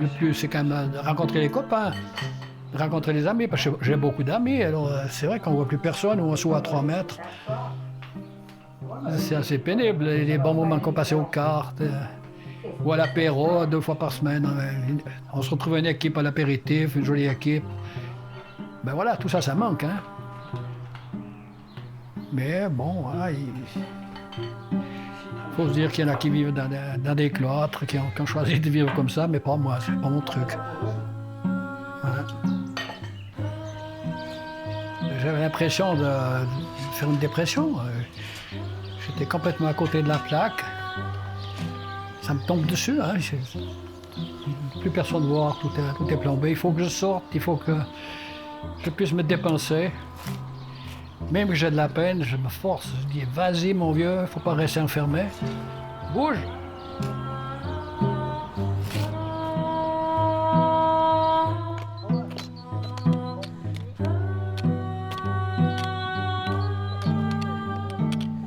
fais le plus, c'est quand même de rencontrer les copains, de rencontrer les amis, parce que j'ai beaucoup d'amis, alors c'est vrai qu'on ne voit plus personne, ou on se voit à 3 mètres. C'est assez pénible, les bons moments qu'on passait aux cartes, ou à l'apéro, 2 fois par semaine. On se retrouve une équipe à l'apéritif, une jolie équipe. Ben voilà, tout ça, ça manque, hein. Mais bon, hein, faut se dire qu'il y en a qui vivent dans des cloîtres, qui ont choisi de vivre comme ça, mais pas moi, c'est pas mon truc. Voilà. J'avais l'impression de faire une dépression. J'étais complètement à côté de la plaque. Ça me tombe dessus, hein. Plus personne voir, tout est plombé. Il faut que je sorte, il faut que je puisse me dépenser. Même que j'ai de la peine, je me force. Je dis, vas-y mon vieux, il faut pas rester enfermé. Bouge!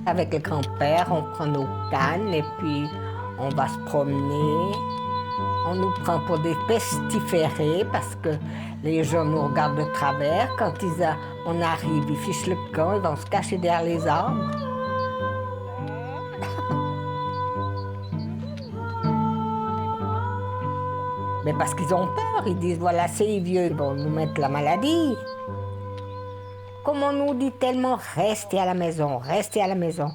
Avec le grand-père, on prend nos cannes et puis on va se promener. On nous prend pour des pestiférés parce que les gens nous regardent de travers. Quand on arrive, ils fichent le camp, ils vont se cacher derrière les arbres. Mais parce qu'ils ont peur, ils disent voilà, c'est vieux, ils vont nous mettre la maladie. Comme on nous dit tellement, restez à la maison, restez à la maison.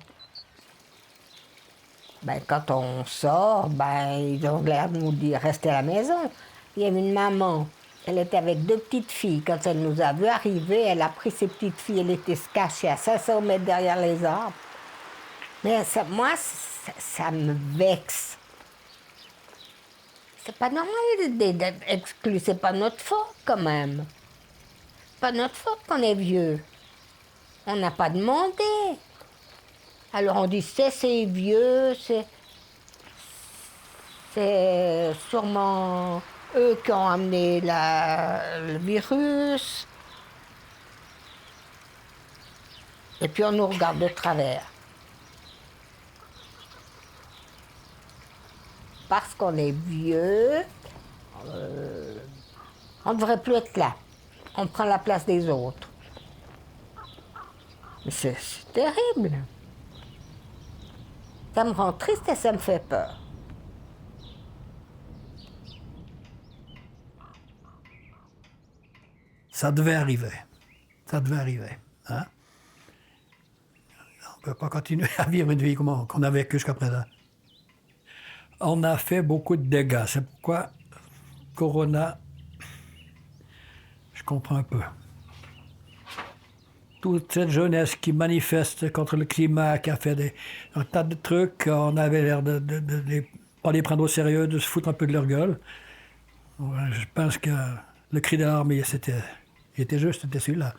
Ben, quand on sort, ben, ils ont l'air de nous dire restez à la maison. Il y avait une maman, elle était avec 2 petites filles. Quand elle nous a vu arriver, elle a pris ses petites filles, elle était cachée à 500 mètres derrière les arbres. Mais ça, moi, ça me vexe. C'est pas normal d'être exclu, c'est pas notre faute quand même. Pas notre faute qu'on est vieux. On n'a pas demandé. Alors on dit c'est vieux, c'est sûrement eux qui ont amené le virus. Et puis on nous regarde de travers. Parce qu'on est vieux, on ne devrait plus être là. On prend la place des autres. Mais c'est terrible. Ça me rend triste et ça me fait peur. Ça devait arriver. Ça devait arriver. Hein? On ne peut pas continuer à vivre une vie qu'on a vécue jusqu'à présent. On a fait beaucoup de dégâts. C'est pourquoi Corona, je comprends un peu. Toute cette jeunesse qui manifeste contre le climat, qui a fait un tas de trucs, on avait l'air de pas les prendre au sérieux, de se foutre un peu de leur gueule. Ouais, je pense que le cri d'alarme, il était juste, c'était celui-là.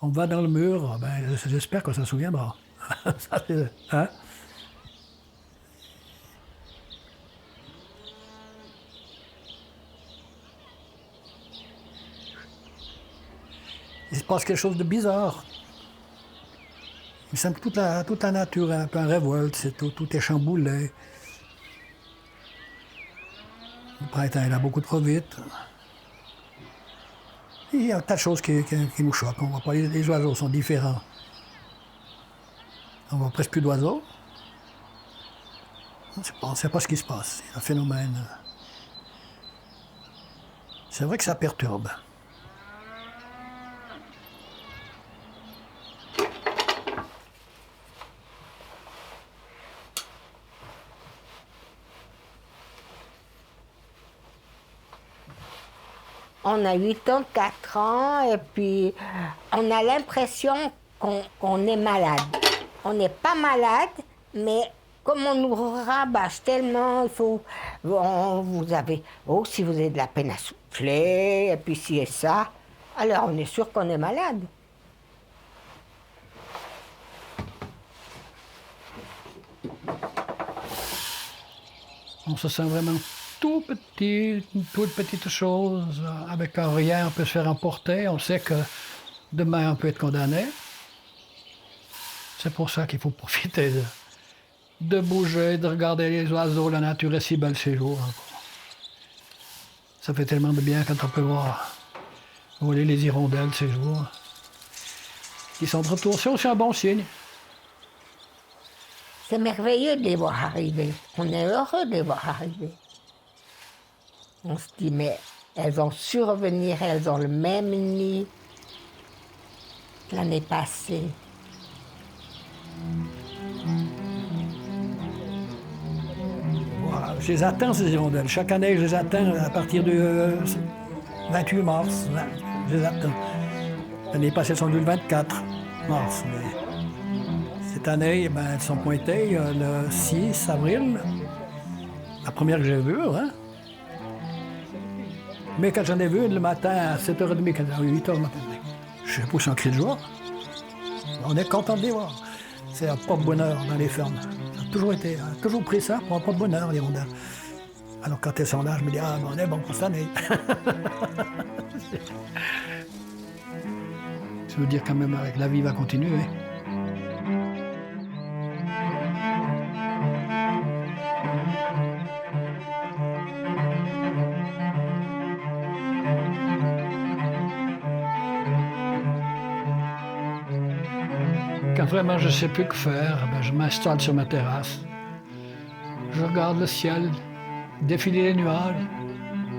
On va dans le mur, ben, j'espère qu'on s'en souviendra. Ça, hein? Il se passe quelque chose de bizarre. Il semble que toute la nature est un peu en révolte, tout est chamboulé. Le printemps est là beaucoup trop vite. Il y a un tas de choses qui nous choquent. On voit pas, les oiseaux sont différents. On voit presque plus d'oiseaux. On ne sait pas ce qui se passe. C'est un phénomène. C'est vrai que ça perturbe. On a 84 ans et puis on a l'impression qu'on est malade. On n'est pas malade, mais comme on nous rabâche tellement, il faut... si vous avez de la peine à souffler, et puis ci et ça, alors on est sûr qu'on est malade. On se sent vraiment tout petit, une toute petite chose, avec rien, on peut se faire emporter. On sait que demain, on peut être condamné. C'est pour ça qu'il faut profiter de bouger, de regarder les oiseaux. La nature est si belle ces jours. Ça fait tellement de bien quand on peut voir voler les hirondelles ces jours. Ils sont de retour, c'est aussi un bon signe. C'est merveilleux de les voir arriver. On est heureux de les voir arriver. On se dit, mais elles ont su revenir, elles ont le même nid l'année passée. Voilà, je les attends, ces hirondelles. Chaque année, je les attends à partir du 28 mars. Je les attends. L'année passée, elles sont venues le 24 mars. Mais cette année, eh ben, elles sont pointées le 6 avril. La première que j'ai vue, hein. Mais quand j'en ai vu une le matin à 7h30, quand à 8h le matin, je pousse un cri de joie. On est content de les voir. C'est un porte-bonheur dans les fermes. Ça a toujours été, toujours pris ça pour un porte-bonheur, les rondelles. Alors quand elles sont là, je me dis, ah, ben, on est bon pour cette année. Ça veut dire quand même que la vie va continuer. Quand vraiment je ne sais plus que faire, ben, je m'installe sur ma terrasse. Je regarde le ciel, défiler les nuages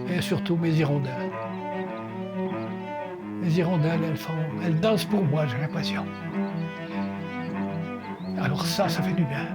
et surtout mes hirondelles. Les hirondelles, elles dansent pour moi, j'ai l'impression. Alors ça fait du bien.